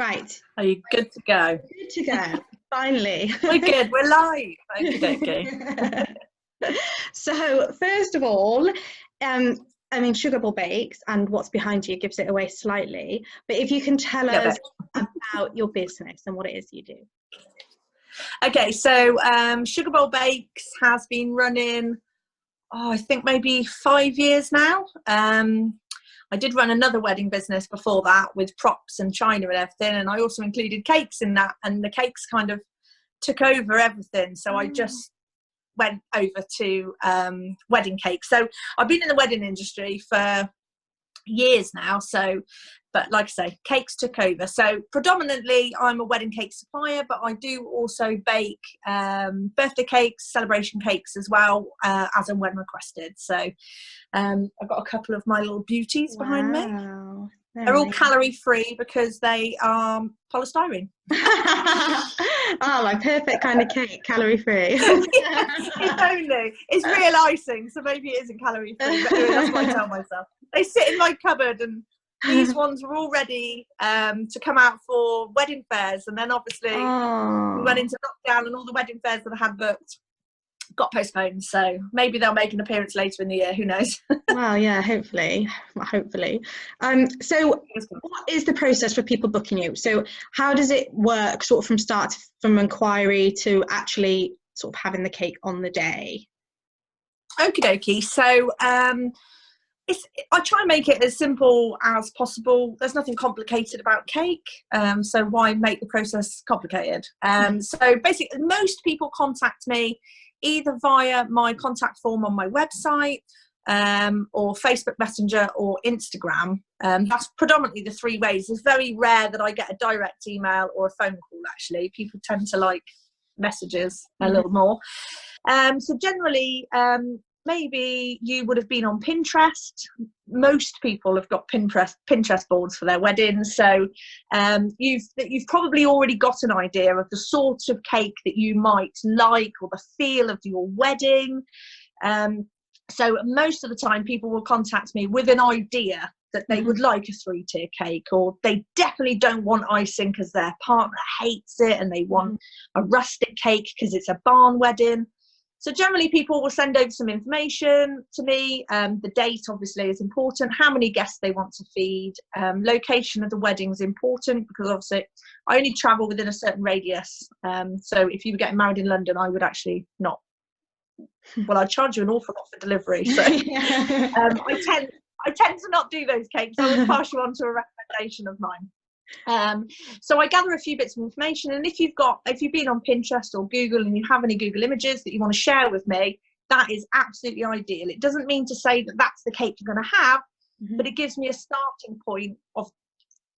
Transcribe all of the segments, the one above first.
Right. Are you good to go? Good to go. Finally. We're good. We're live. Okay. So first of all, I mean, sugarbowlbakes and what's behind you gives it away slightly. But if you can tell us about your business and what it is you do. Okay, so sugarbowlbakes has been running, I think maybe 5 years now. I did run another wedding business before that with props and china and everything, and I also included cakes in that, and the cakes kind of took over everything. So I just went over to wedding cakes. So I've been in the wedding industry for years now, but like I say, cakes took over. So predominantly I'm a wedding cake supplier, but I do also bake birthday cakes, celebration cakes as well, as and when requested. So I've got a couple of my little beauties behind me. They're all calorie free because they are polystyrene. Oh, my perfect kind of cake, calorie free. If only. It's real icing, so maybe it isn't calorie free, but anyway, that's what I tell myself. They sit in my cupboard, and these ones were all ready to come out for wedding fairs, and then obviously we went into lockdown, and all the wedding fairs that I had booked got postponed, so maybe they'll make an appearance later in the year, who knows. Well, yeah, hopefully. So what is the process for people booking you? So how does it work sort of from inquiry to actually sort of having the cake on the day? Okie dokie. So I try and make it as simple as possible. There's nothing complicated about cake, so why make the process complicated? So basically most people contact me either via my contact form on my website, or Facebook Messenger or Instagram. That's predominantly the three ways. It's very rare that I get a direct email or a phone call, actually. People tend to like messages a little more. So generally, maybe you would have been on Pinterest. Most people have got Pinterest boards for their weddings. So you've probably already got an idea of the sort of cake that you might like, or the feel of your wedding. So most of the time people will contact me with an idea that they would like a 3-tier cake, or they definitely don't want icing because their partner hates it, and they want a rustic cake because it's a barn wedding. So generally people will send over some information to me. The date obviously is important, how many guests they want to feed, location of the wedding is important, because obviously I only travel within a certain radius. So if you were getting married in London, I would actually not, well, I'd charge you an awful lot for delivery. So I tend to not do those cakes. I would pass you on to a recommendation of mine. So I gather a few bits of information, and if you've been on Pinterest or Google and you have any Google images that you want to share with me, that is absolutely ideal. It doesn't mean to say that that's the cake you're going to have, but it gives me a starting point of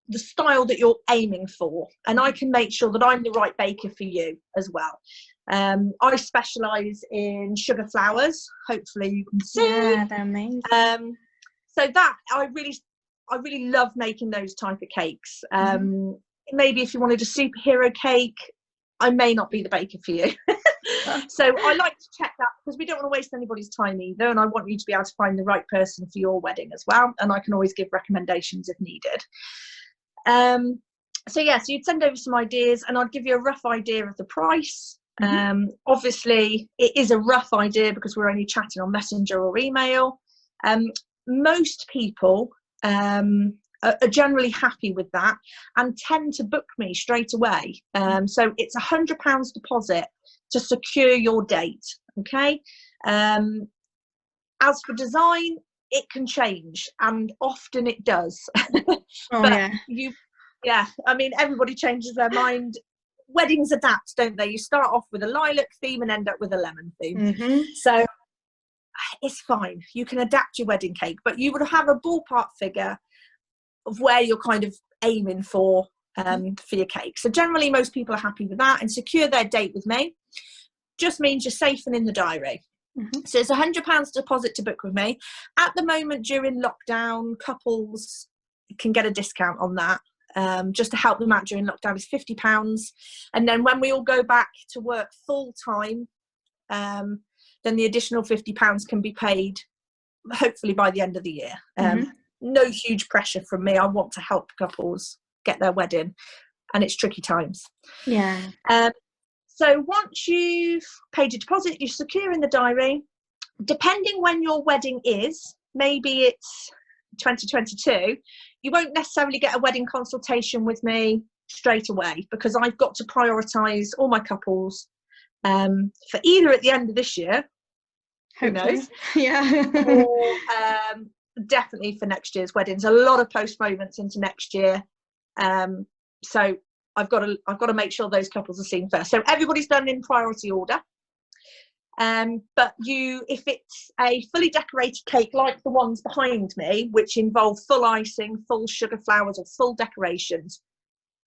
the style that you're aiming for, and I can make sure that I'm the right baker for you as well. I specialise in sugar flowers. Hopefully you can see. Yeah, they're amazing. So that I really love making those type of cakes. Maybe if you wanted a superhero cake, I may not be the baker for you. So I like to check that, because we don't want to waste anybody's time either, and I want you to be able to find the right person for your wedding as well, and I can always give recommendations if needed. So you'd send over some ideas, and I'd give you a rough idea of the price. Obviously it is a rough idea because we're only chatting on Messenger or email. Most people are generally happy with that and tend to book me straight away. So it's £100 deposit to secure your date. Okay. As for design, it can change, and often it does. I mean, everybody changes their mind. Weddings adapt, don't they? You start off with a lilac theme and end up with a lemon theme. So it's fine, you can adapt your wedding cake, but you would have a ballpark figure of where you're kind of aiming for your cake. So generally most people are happy with that, and secure their date with me just means you're safe and in the diary. So it's £100 deposit to book with me. At the moment during lockdown, couples can get a discount on that. Just to help them out during lockdown is £50, and then when we all go back to work full time, then the additional £50 can be paid hopefully by the end of the year. No huge pressure from me. I want to help couples get their wedding and it's tricky times. Yeah. So once you've paid your deposit, you're secure in the diary. Depending when your wedding is, maybe it's 2022, you won't necessarily get a wedding consultation with me straight away, because I've got to prioritise all my couples for either at the end of this year, Hopefully. who knows, yeah, or definitely for next year's weddings. A lot of postponements into next year, so I've got to make sure those couples are seen first. So everybody's done in priority order. But if it's a fully decorated cake like the ones behind me, which involve full icing, full sugar flowers, or full decorations,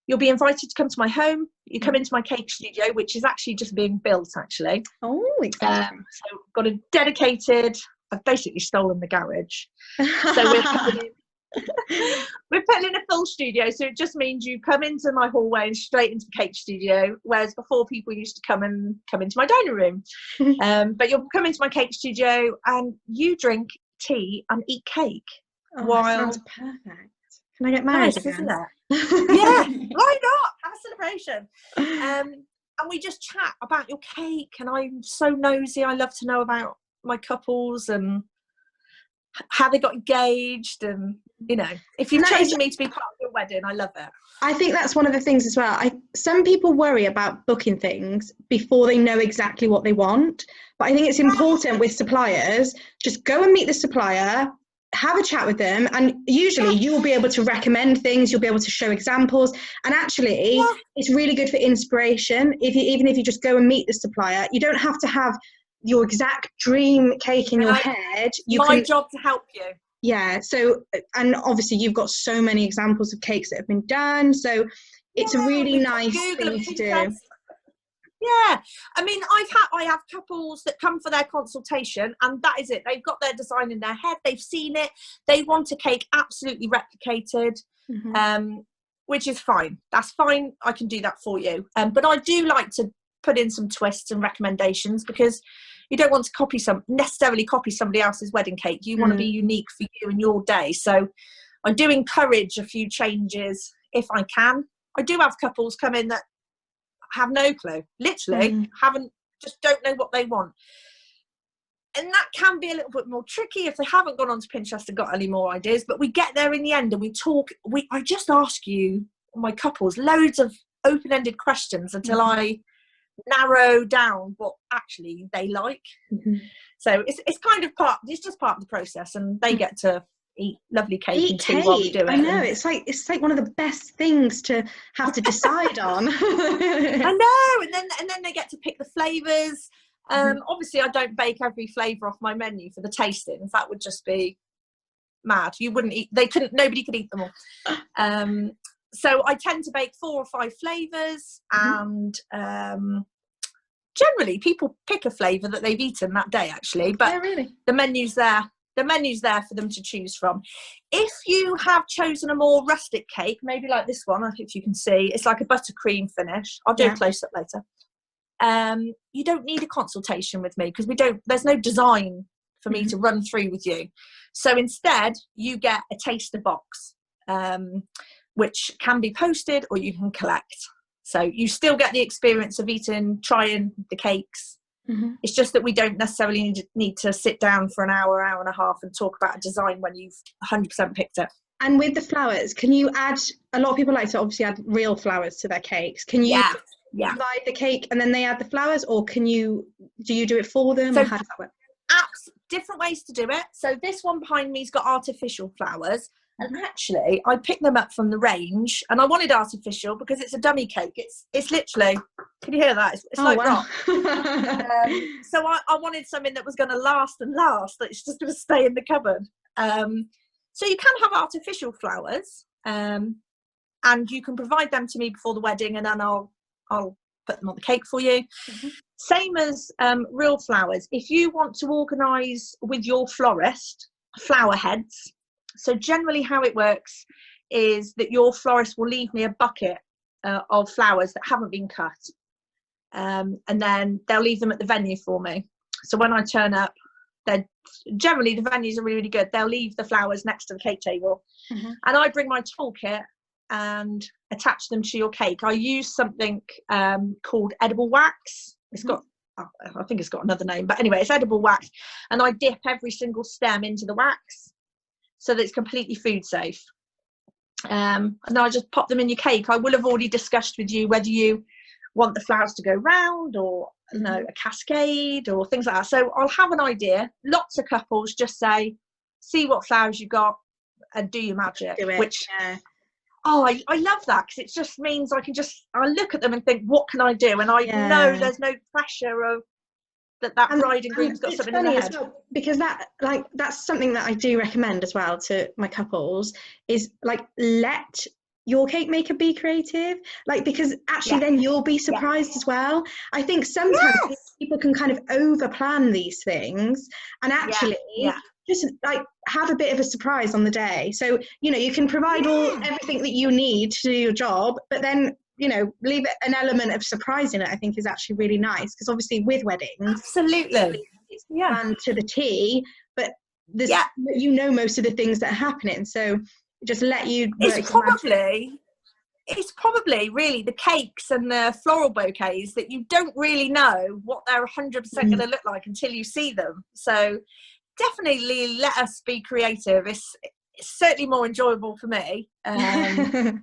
you'll be invited to come to my home. You come into my cake studio, which is actually just being built, actually. Oh, exciting. So I've got a dedicated, I've basically stolen the garage. So we're putting in a full studio, so it just means you come into my hallway and straight into the cake studio, whereas before people used to come into my dining room. But you'll come into my cake studio and you drink tea and eat cake. Oh, that sounds perfect. Can I get married Nice, again? isn't it? Yeah, why not? Have a celebration. And we just chat about your cake, and I'm so nosy. I love to know about my couples and how they got engaged, and if you've chosen me to be part of your wedding, I love it. I think that's one of the things as well. Some people worry about booking things before they know exactly what they want, but I think it's important with suppliers, just go and meet the supplier, have a chat with them, and usually you'll be able to recommend things, you'll be able to show examples, and actually it's really good for inspiration. Even if you just go and meet the supplier, you don't have to have your exact dream cake in your head. My job to help you. Yeah, so, and obviously you've got so many examples of cakes that have been done, so it's a really nice thing to do. Yeah, I mean, I have couples that come for their consultation, and that is it. They've got their design in their head, they've seen it, they want a cake absolutely replicated, which is fine. That's fine, I can do that for you. But I do like to put in some twists and recommendations, because you don't want to necessarily copy somebody else's wedding cake. You want to be unique for you and your day. So I do encourage a few changes if I can. I do have couples come in that have no clue, literally just don't know what they want. And that can be a little bit more tricky if they haven't gone onto Pinterest and got any more ideas, but we get there in the end and we talk. I just ask you, my couples, loads of open-ended questions until I narrow down what actually they like. So it's kind of it's just part of the process, and they get to eat lovely cake and tea while we do it. I know, it's like one of the best things to have to decide on. I know, and then they get to pick the flavours. Obviously I don't bake every flavour off my menu for the tastings. That would just be mad. You wouldn't eat, nobody could eat them all. So I tend to bake 4 or 5 flavours, and generally people pick a flavour that they've eaten that day, actually. But the menu's there. The menu's there for them to choose from. If you have chosen a more rustic cake, maybe like this one, if you can see, it's like a buttercream finish. I'll do a close-up later. You don't need a consultation with me, because there's no design for me to run through with you. So instead, you get a taster box, which can be posted or you can collect. So you still get the experience of trying the cakes. It's just that we don't necessarily need to sit down for an hour and a half and talk about a design when you've 100% picked it. And with the flowers, can you add, a lot of people like to obviously add real flowers to their cakes. Can you provide the cake and then they add the flowers, or do you do it for them? So, or how does that work? Different ways to do it. So this one behind me's got artificial flowers. And actually, I picked them up from the range, and I wanted artificial because it's a dummy cake. It's literally, can you hear that? It's like rock. So I wanted something that was going to last and last. That it's just going to stay in the cupboard. So you can have artificial flowers, and you can provide them to me before the wedding, and then I'll put them on the cake for you. Same as real flowers. If you want to organise with your florist flower heads. So generally how it works is that your florist will leave me a bucket of flowers that haven't been cut. And then they'll leave them at the venue for me. So when I turn up, generally the venues are really, really good. They'll leave the flowers next to the cake table. And I bring my toolkit and attach them to your cake. I use something called edible wax. It's got, I think it's got another name, but anyway, it's edible wax. And I dip every single stem into the wax so that it's completely food safe. And then I just pop them in your cake. I will have already discussed with you whether you want the flowers to go round or a cascade or things like that. So I'll have an idea. Lots of couples just say, see what flowers you got and do your magic. Do it, which yeah. I love that, because it just means I look at them and think, what can I do? And I know there's no pressure of that bride and groom's got something in their head. Well, because that's something that I do recommend as well to my couples, is like, let your cake maker be creative, like, because actually then you'll be surprised as well. I think sometimes people can kind of over plan these things and actually just like have a bit of a surprise on the day. So, you know, you can provide everything that you need to do your job, but then, you know, leave an element of surprise in it. I think is actually really nice, because obviously with weddings, absolutely, it's planned to the T, but this, you know, most of the things that are happening. So just let you work. It's probably really the cakes and the floral bouquets that you don't really know what they're 100% going to look like until you see them. So definitely let us be creative. It's certainly more enjoyable for me. And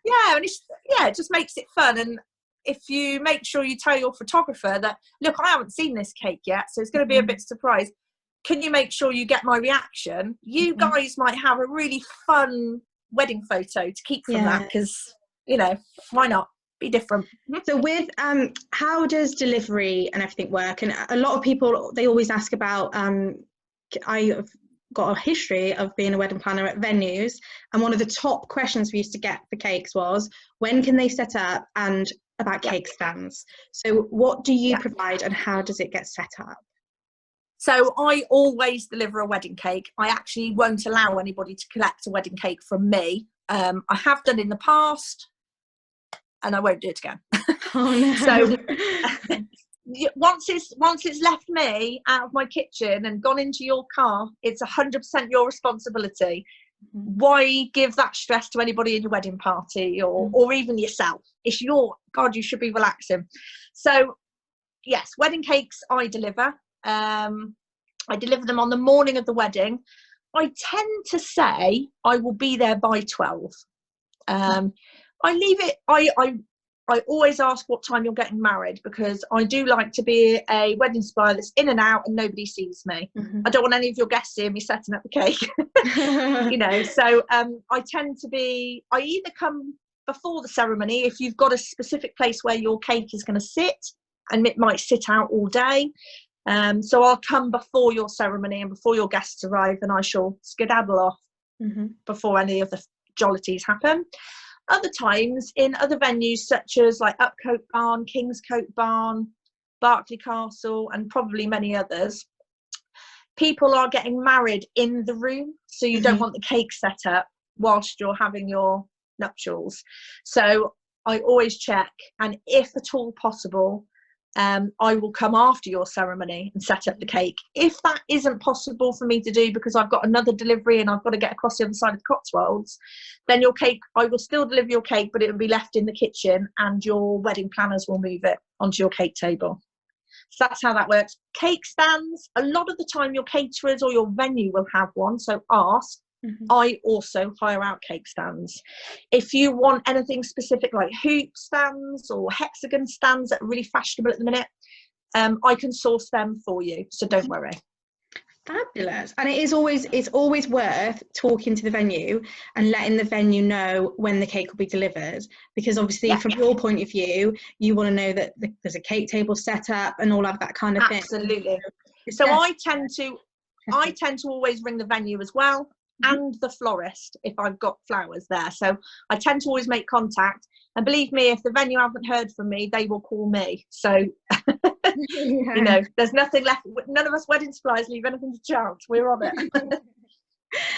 it just makes it fun. And if you make sure you tell your photographer that, look, I haven't seen this cake yet, so it's going to be a bit surprised. Can you make sure you get my reaction? You guys might have a really fun wedding photo to keep from that, because, you know, why not? Be different. So with how does delivery and everything work? And a lot of people, they always ask about, I've got a history of being a wedding planner at venues, and one of the top questions we used to get for cakes was, when can they set up, and about cake stands. So what do you provide and how does it get set up? So I always deliver a wedding cake. I actually won't allow anybody to collect a wedding cake from me. I have done in the past, and I won't do it again. Oh, no. So once it's left me out of my kitchen and gone into your car, it's 100% your responsibility. Why give that stress to anybody in your wedding party or even yourself? It's your God, you should be relaxing. So yes, wedding cakes I deliver. I deliver them on the morning of the wedding. I tend to say I will be there by 12. I leave it. I always ask what time you're getting married, because I do like to be a wedding supplier that's in and out and nobody sees me. I don't want any of your guests seeing me setting up the cake. You know, so I tend to be, I either come before the ceremony if you've got a specific place where your cake is going to sit, and it might sit out all day. So I'll come before your ceremony and before your guests arrive, and I shall skedaddle off before any of the jollities happen. Other times in other venues, such as like Upcote Barn, Kingscote Barn, Berkeley Castle, and probably many others, people are getting married in the room, so you don't want the cake set up whilst you're having your nuptials. So I always check, and if at all possible, I will come after your ceremony and set up the cake. If that isn't possible for me to do because I've got another delivery and I've got to get across the other side of the Cotswolds, then your cake, I will still deliver your cake, but it will be left in the kitchen and your wedding planners will move it onto your cake table. So that's how that works. Cake stands, a lot of the time your caterers or your venue will have one, so ask. I also hire out cake stands. If you want anything specific like hoop stands or hexagon stands that are really fashionable at the minute, I can source them for you, so don't worry. Fabulous. And it's always worth talking to the venue and letting the venue know when the cake will be delivered, because obviously from your point of view, you want to know that there's a cake table set up and all of that kind of thing. Absolutely. So I tend to always ring the venue as well, and the florist if I've got flowers there. So I tend to always make contact, and believe me, if the venue haven't heard from me, they will call me. So you know, there's nothing left. None of us wedding suppliers leave anything to chance. We're on it.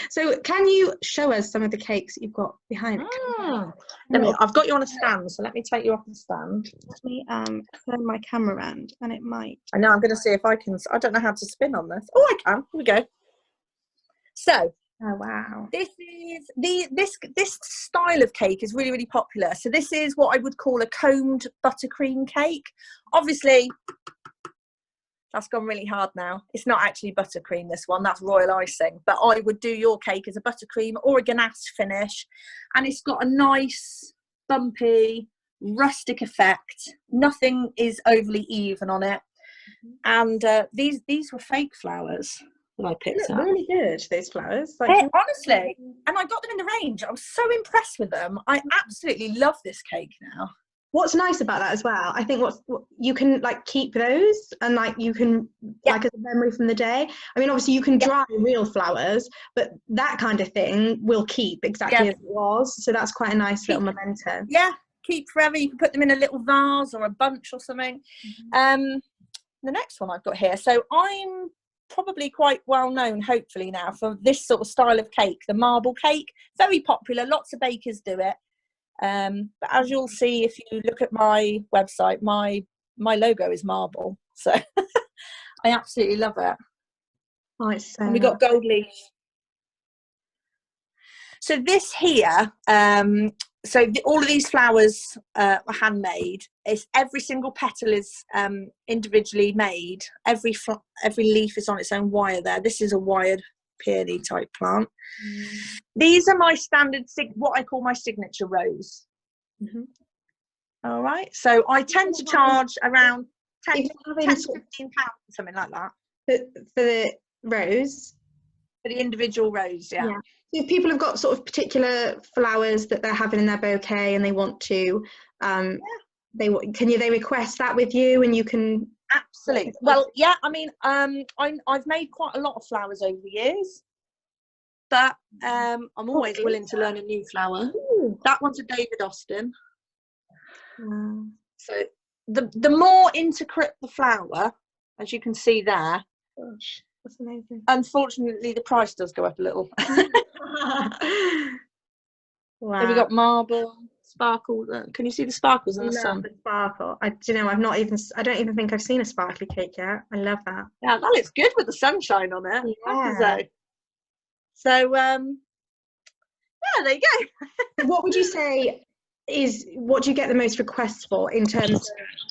So can you show us some of the cakes you've got behind it? I've got you on a stand, so let me take you off the stand. Let me turn my camera around, and it might. I know, I'm going to see if I can. I don't know how to spin on this. Oh, I can. Here we go. So Oh wow. This is this style of cake is really, really popular. So this is what I would call a combed buttercream cake. Obviously, that's gone really hard now. It's not actually buttercream, this one. That's royal icing. But I would do your cake as a buttercream or a ganache finish. And it's got a nice, bumpy, rustic effect. Nothing is overly even on it. And these were fake flowers that I picked up. Really good, those flowers. Honestly, and I got them in the range. I was so impressed with them. I absolutely love this cake now. What's nice about that as well, I think what you can like keep those, and like you can like as a memory from the day. I mean, obviously you can dry real flowers, but that kind of thing will keep exactly as it was. So that's quite a nice little memento. Yeah, keep forever. You can put them in a little vase or a bunch or something. The next one I've got here. So I'm probably quite well known, hopefully now, for this sort of style of cake, the marble cake. Very popular. Lots of bakers do it. But as you'll see if you look at my website, my logo is marble, so I absolutely love it. Oh, it's so and we got gold leaf. So this here, all of these flowers are handmade. Every single petal is individually made. Every leaf is on its own wire there. This is a wired peony type plant. These are my standard, what I call my signature rose. All right. So I tend to charge around 10 to 15 pounds, something like that. For the rose? For the individual rose, yeah. So if people have got sort of particular flowers that they're having in their bouquet and they want to, they request that with you, and you can. Absolutely. Well, yeah. I mean, I've made quite a lot of flowers over the years, but I'm always willing to learn a new flower. Ooh. That one's a David Austin. So the more intricate the flower, as you can see there. Gosh, that's amazing. Unfortunately, the price does go up a little. Wow. So we got marble, sparkle. Can you see the sparkles in the sun? The sparkle. I don't even think I've seen a sparkly cake yet. I love that. Yeah, that looks good with the sunshine on it. Yeah. So there you go. What would you say what do you get the most requests for in terms of,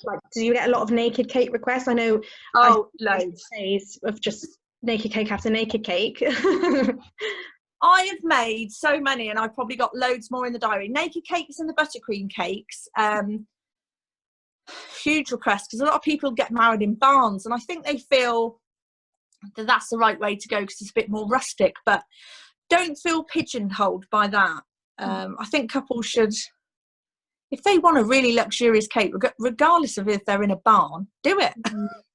like, do you get a lot of naked cake requests? I know. Loads of just naked cake after naked cake. I have made so many, and I've probably got loads more in the diary. Naked cakes and the buttercream cakes. Huge request, because a lot of people get married in barns, and I think they feel that that's the right way to go because it's a bit more rustic. But don't feel pigeonholed by that. I think couples should, if they want a really luxurious cake, regardless of if they're in a barn, do it.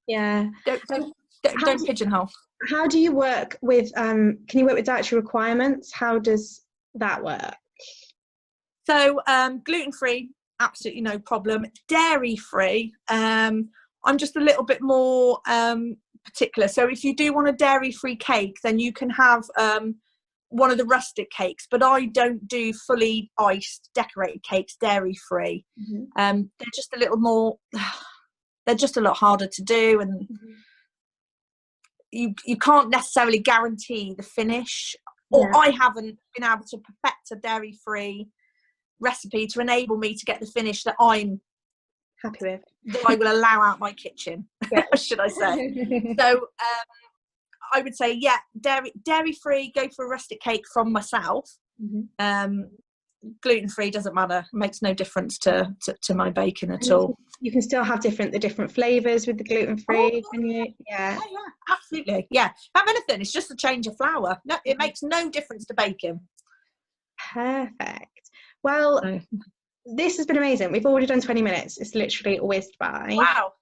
Yeah. Don't pigeonhole. How do you work with, can you work with dietary requirements? How does that work? So gluten-free, absolutely no problem. Dairy-free, I'm just a little bit more particular. So if you do want a dairy-free cake, then you can have one of the rustic cakes, but I don't do fully iced decorated cakes dairy-free. They're just a little more, they're just a lot harder to do, and you can't necessarily guarantee the finish, or I haven't been able to perfect a dairy-free recipe to enable me to get the finish that I'm happy with, that I will allow out my kitchen, should I say. So I would say, dairy-free, go for a rustic cake from myself. Gluten-free doesn't matter, it makes no difference to my baking at all. You can still have the different flavours with the gluten-free, can you? Yeah, absolutely. Yeah, have anything, it's just a change of flour. No, it makes no difference to baking. Perfect. Well, this has been amazing. We've already done 20 minutes. It's literally whizzed by. Wow.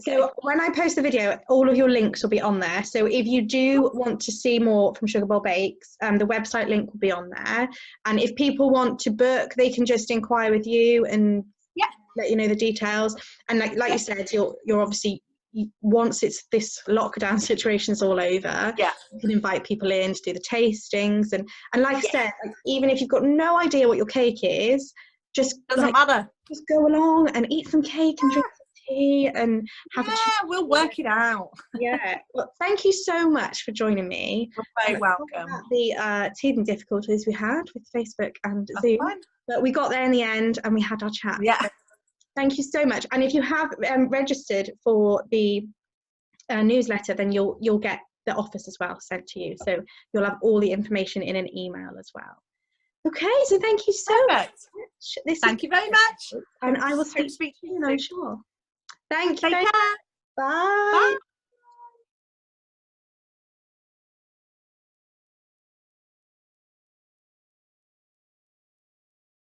So when I post the video, all of your links will be on there. So if you do want to see more from Sugar Bowl Bakes, the website link will be on there. And if people want to book, they can just inquire with you and let you know the details. And like you said, you're obviously, once it's this lockdown situation's all over, you can invite people in to do the tastings. And like I said, like, even if you've got no idea what your cake is, just doesn't matter. Just go along and eat some cake and drink some tea and have a chat. We'll work it out. Yeah. Well, thank you so much for joining me. You're very welcome. About the teething difficulties we had with Facebook and Zoom, fine. but we got there in the end and we had our chat. Yeah. So thank you so much. And if you have registered for the newsletter, then you'll get the offers as well sent to you. So you'll have all the information in an email as well. Okay, so thank you so much. Thank you very much. And I will speak to you soon, I'm sure. Thank you. Take care. Bye.